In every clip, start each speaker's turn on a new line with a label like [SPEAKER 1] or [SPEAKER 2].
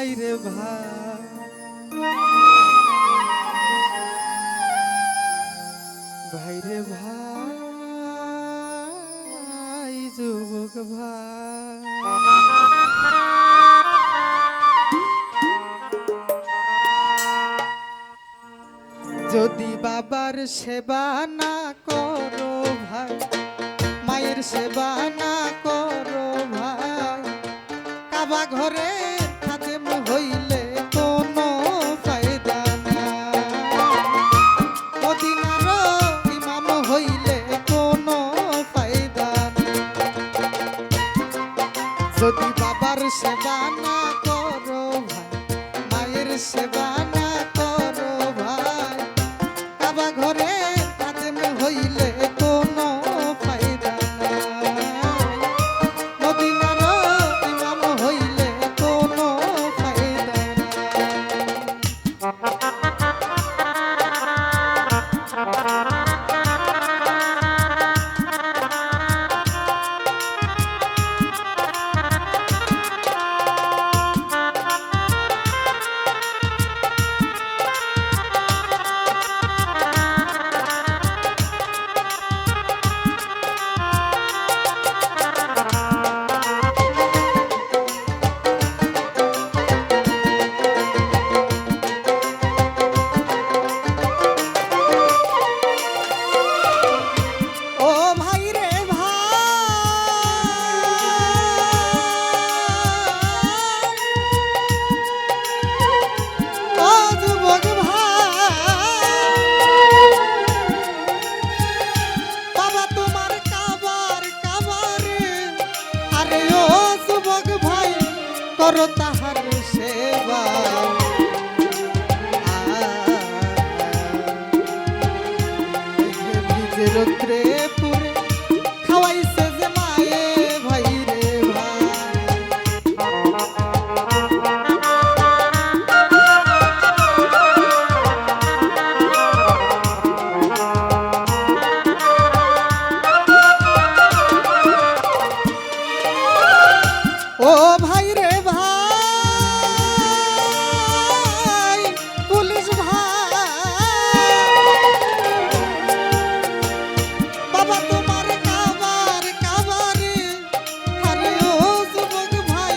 [SPEAKER 1] ভাই রে ভাই, ভাই রে ভাই, যুবক ভাই, যদি বাবার সেবা না করো ভাই, মায়ের সেবা না করো ভাই, কাবা ঘরে খাদেম হইলে কোনো ফায়দা নাই, মদিনার ইমাম হইলে কোনো ফায়দা নাই। যদি বাবার সেবা না করো ভাই, মায়ের সেবা না করো ভাই, কাবা ঘরে খাদেম হইলে কোনো ফায়দা নাই, মদিনার ইমাম হইলে কোনো ফায়দা ও ভাই রে ভাই, ও যুবক ভাই, বাবা তোমার কাবারে, আরে ও যুবক ভাই, করো তাহার সেবা, ভিজে রৌদ্রে পুরে খাওয়াইছে যে মায়ে ভাই রে ভাই, ও ভাই রে ভাই, পুলিশ ভাই, বাবা তোমার কাবারে, আরে ও যুবক ভাই,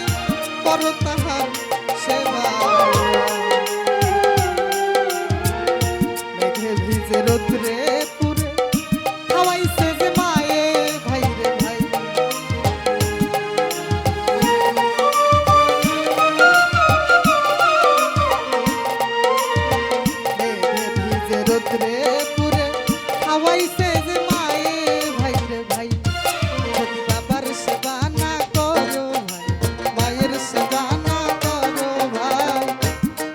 [SPEAKER 1] করো তাহার সেবা, মেঘে ভিজে রৌদ্রে পুরে খাওয়াইছে যে মায়ে ভাই রে ভাই, মেঘে ভিজে রৌদ্রে পুরে খাওয়াইছে যে মায়ে ভাই রে ভাই, যদি বাবার সেবা না করো ভাই, মায়ের সেবা না করো ভাই,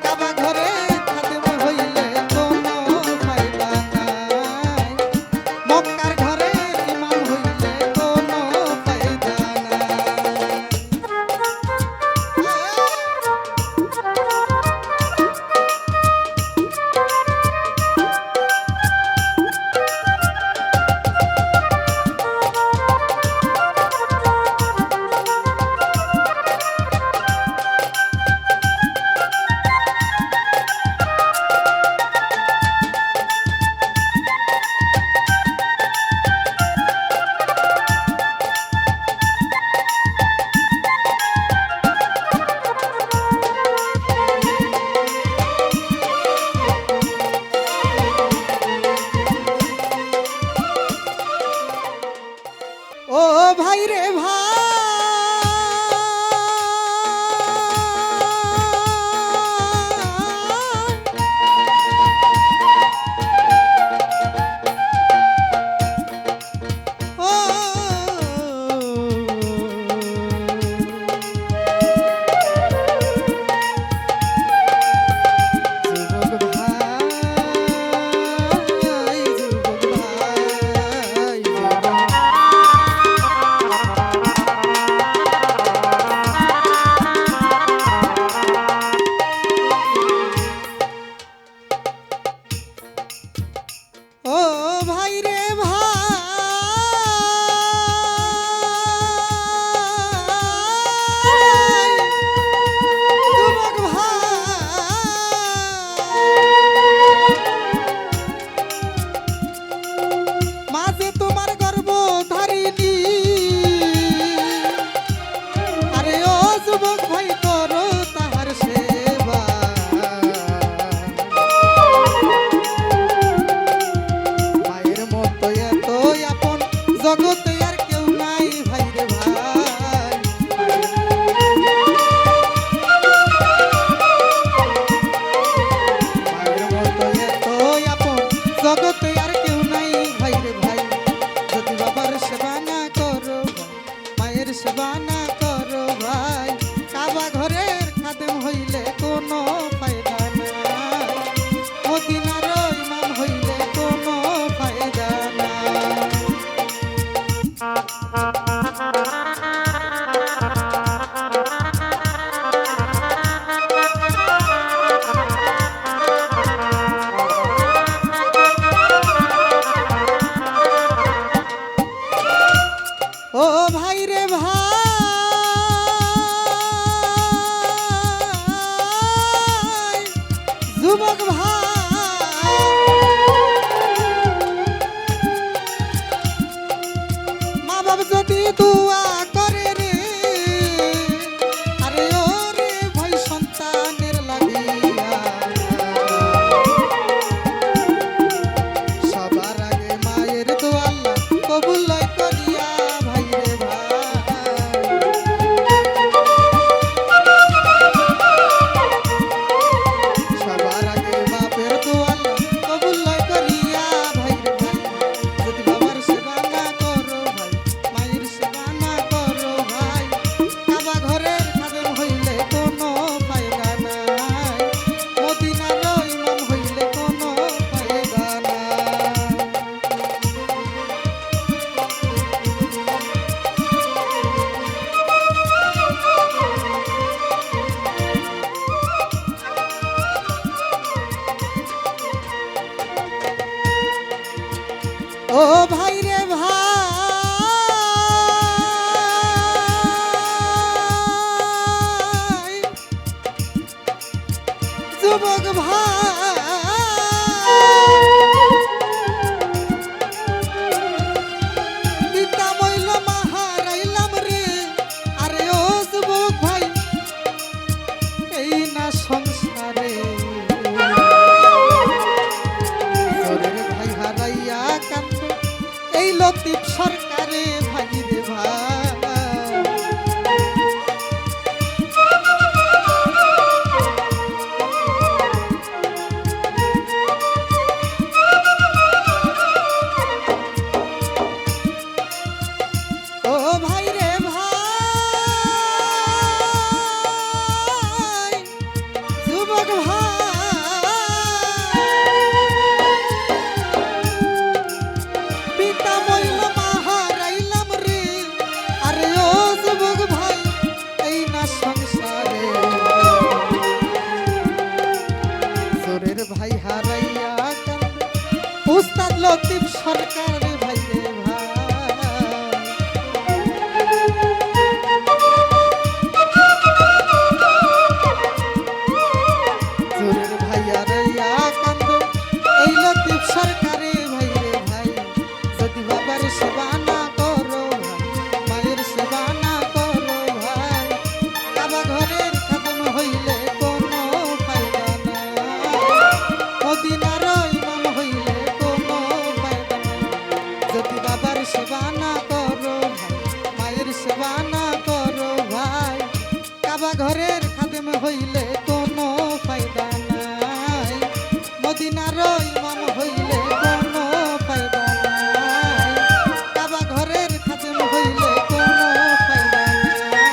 [SPEAKER 1] কাবা ঘরে খাদেম হইলে কোনো ফায়দা নাই, মক্কার ঘরে ইমাম হইলে কোনো ফায়দা নাই। ও ভাই রে ভাই, সেবা না করো ভাই, কাবা ঘরের খাদেম হইলে কোনো ফায়দা নাই, মদিনার ইমাম হইলে কোনো ফায়দা নাই। ও ভাই রে ভাই, যুবক ভাই, মা বাপ যদি দুয়া করে রে, আরে ও রে ভাই সন্তানের লাগিয়া, সবার আগে মায়ের দোয়া আল্লাহ কবুল লয় করিয়া। ও ভাই রে ভাই, যুবক ভাই, পিতা মইল মা হারাইলাম রে, আরে ও যুবক ভাই এই না সংসারে, ভাই হারাইয়া কান্দে এই লতিফ সরকারে ভাই রে ভাই। ও ভাই রে ভাই, যুবক ভাই, পিতা মইল মা হারাইলাম রে, আরে ও যুবক ভাই এই না সংসারে, জোরের ভাই হারাইয়া কান্দে উস্তাদ লতিফ সরকার রে ভাই রে ভাই। জোরের ভাই হারাইয়া কান্দে এই লতিফ সরকারে ভাই রে ভাই, যদি বাবার সেবা না করো ভাই, মায়ের সেবা না করো ভাই, কাবা ঘরের খাদেম হইলে কোনো ফায়দা নাই, মদিনার ইমাম হইলে কোনো ফায়দা নাই, যদি বাবার সেবা না করো ভাই, মায়ের সেবা না করো ভাই, কাবা ঘরের খাদেম হইলে কোনো ফায়দা নাই, মদিনার ইমাম হইলে কোনো ফায়দা নাই, কাবা ঘরের খাদেম হইলে কোনো ফায়দা নাই,